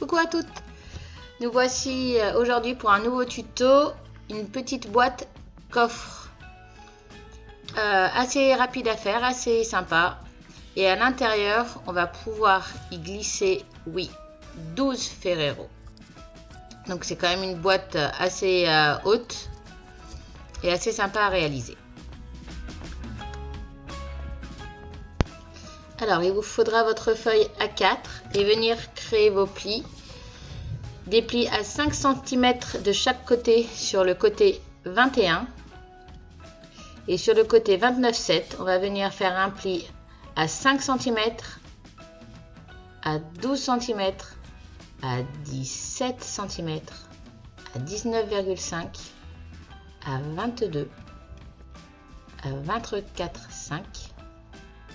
Coucou à toutes. Nous voici aujourd'hui pour un nouveau tuto, une petite boîte coffre assez rapide à faire, assez sympa. Et à l'intérieur, on va pouvoir y glisser, oui, 12 Ferrero. Donc c'est quand même une boîte assez haute et assez sympa à réaliser. Alors, il vous faudra votre feuille A4 et venir créer vos plis. Des plis à 5 cm de chaque côté sur le côté 21. Et sur le côté 29,7, on va venir faire un pli à 5 cm, à 12 cm, à 17 cm, à 19,5, à 22, à 24,5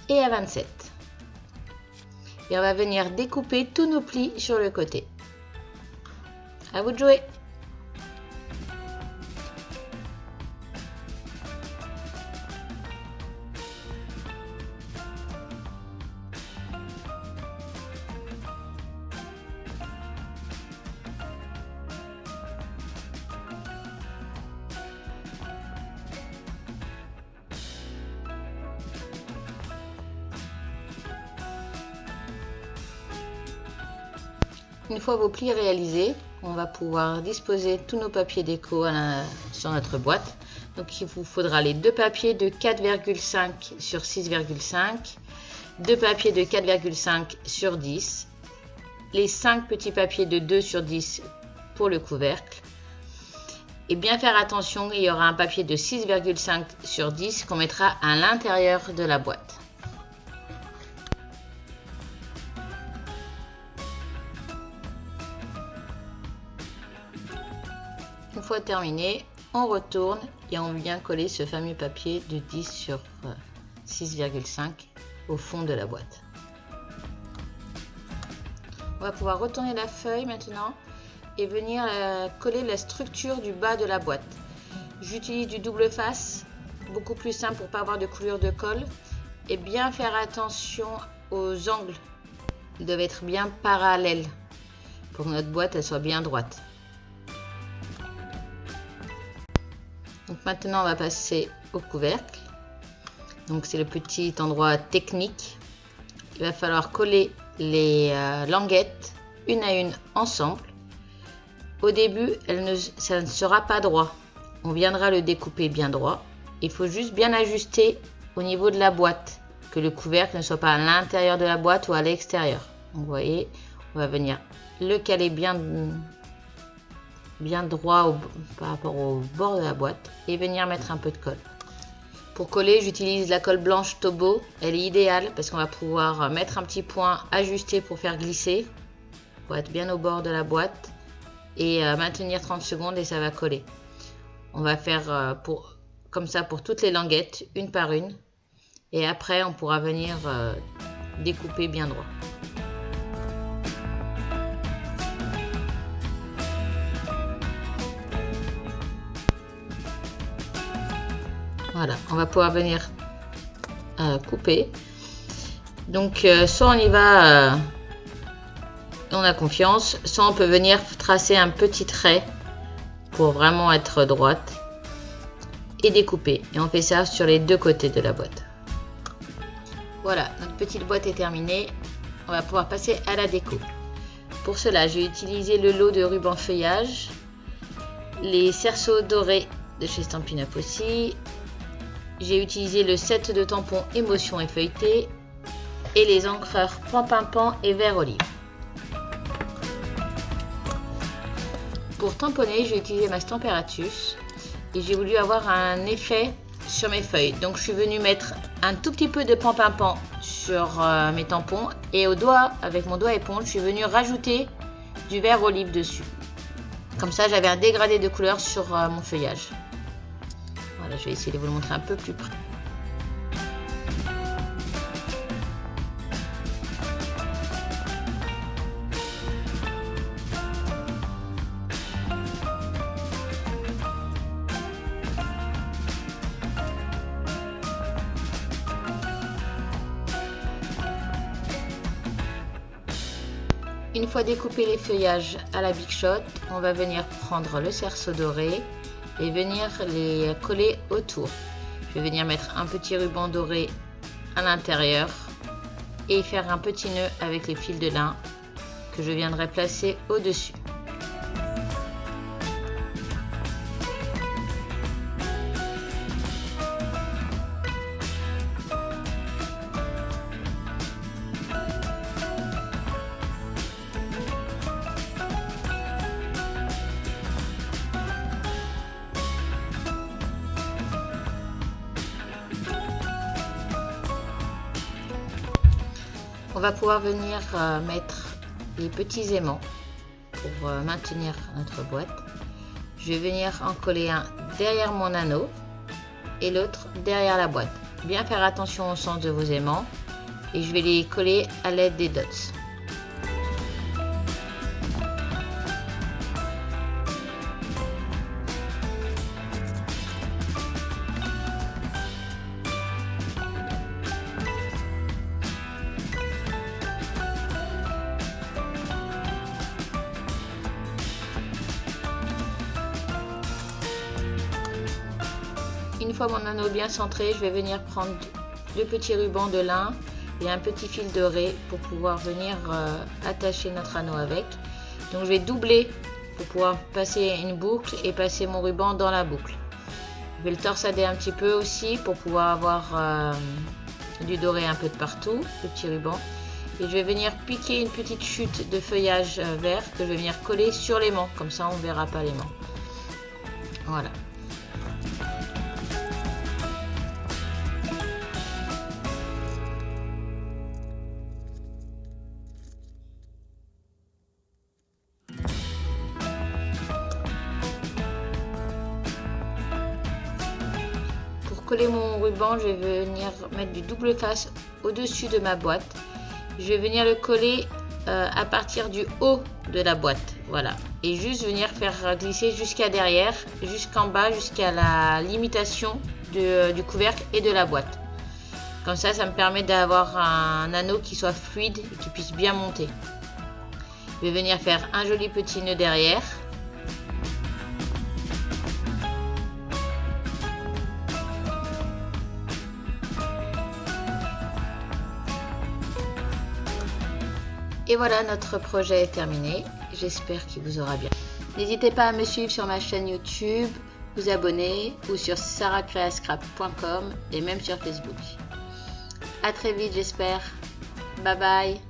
et à 27. Et on va venir découper tous nos plis sur le côté. À vous de jouer! Une fois vos plis réalisés, on va pouvoir disposer tous nos papiers déco sur notre boîte. Donc il vous faudra les deux papiers de 4,5 sur 6,5, deux papiers de 4,5 sur 10, les 5 petits papiers de 2 sur 10 pour le couvercle. Et bien faire attention, il y aura un papier de 6,5 sur 10 qu'on mettra à l'intérieur de la boîte. Une fois terminé, on retourne et on vient coller ce fameux papier de 10 sur 6,5 au fond de la boîte. On va pouvoir retourner la feuille maintenant et venir coller la structure du bas de la boîte. J'utilise du double face, beaucoup plus simple pour ne pas avoir de coulure de colle, et bien faire attention aux angles. Ils doivent être bien parallèles pour que notre boîte elle soit bien droite. Donc maintenant on va passer au couvercle. Donc c'est le petit endroit technique. Il va falloir coller les languettes une à une ensemble. Au début, ça ne sera pas droit. On viendra le découper bien droit. Il faut juste bien ajuster au niveau de la boîte, que le couvercle ne soit pas à l'intérieur de la boîte ou à l'extérieur. Donc vous voyez, on va venir le caler bien droit par rapport au bord de la boîte et venir mettre un peu de colle. Pour coller, j'utilise la colle blanche Tobo. Elle est idéale parce qu'on va pouvoir mettre un petit point ajusté pour faire glisser, pour être bien au bord de la boîte et maintenir 30 secondes et ça va coller. On va faire comme ça pour toutes les languettes, une par une, et après on pourra venir découper bien droit. Voilà, on va pouvoir venir couper. Donc soit on y va, on a confiance, soit on peut venir tracer un petit trait pour vraiment être droite et découper. Et on fait ça sur les deux côtés de la boîte. Voilà, notre petite boîte est terminée. On va pouvoir passer à la déco. Pour cela, j'ai utilisé le lot de ruban feuillage, les cerceaux dorés de chez Stampin' Up aussi. J'ai utilisé le set de tampons émotion et feuilleté et les encreurs pan et vert olive. Pour tamponner, j'ai utilisé ma Stamparatus et j'ai voulu avoir un effet sur mes feuilles. Donc je suis venue mettre un tout petit peu de pan sur mes tampons et avec mon doigt éponge, je suis venue rajouter du vert olive dessus. Comme ça, j'avais un dégradé de couleur sur mon feuillage. Voilà, je vais essayer de vous le montrer un peu plus près. Une fois découpé les feuillages à la Big Shot, on va venir prendre le cerceau doré et venir les coller autour. Je vais venir mettre un petit ruban doré à l'intérieur et faire un petit nœud avec les fils de lin que je viendrai placer au-dessus. On va pouvoir venir mettre les petits aimants pour maintenir notre boîte. Je vais venir en coller un derrière mon anneau et l'autre derrière la boîte. Bien faire attention au sens de vos aimants et je vais les coller à l'aide des dots. Une fois mon anneau bien centré, je vais venir prendre deux petits rubans de lin et un petit fil de raie pour pouvoir venir attacher notre anneau avec. Donc je vais doubler pour pouvoir passer une boucle et passer mon ruban dans la boucle. Je vais le torsader un petit peu aussi pour pouvoir avoir du doré un peu de partout, le petit ruban. Et je vais venir piquer une petite chute de feuillage vert que je vais venir coller sur l'aimant, comme ça on ne verra pas l'aimant. Voilà. Pour coller mon ruban, je vais venir mettre du double face au-dessus de ma boîte. Je vais venir le coller à partir du haut de la boîte, voilà, et juste venir faire glisser jusqu'à derrière, jusqu'en bas, jusqu'à la limitation du couvercle et de la boîte. Comme ça me permet d'avoir un anneau qui soit fluide et qui puisse bien monter. Je vais venir faire un joli petit nœud derrière. Et voilà, notre projet est terminé. J'espère qu'il vous aura bien. N'hésitez pas à me suivre sur ma chaîne YouTube, vous abonner ou sur sarahcreascrap.com et même sur Facebook. À très vite, j'espère. Bye bye.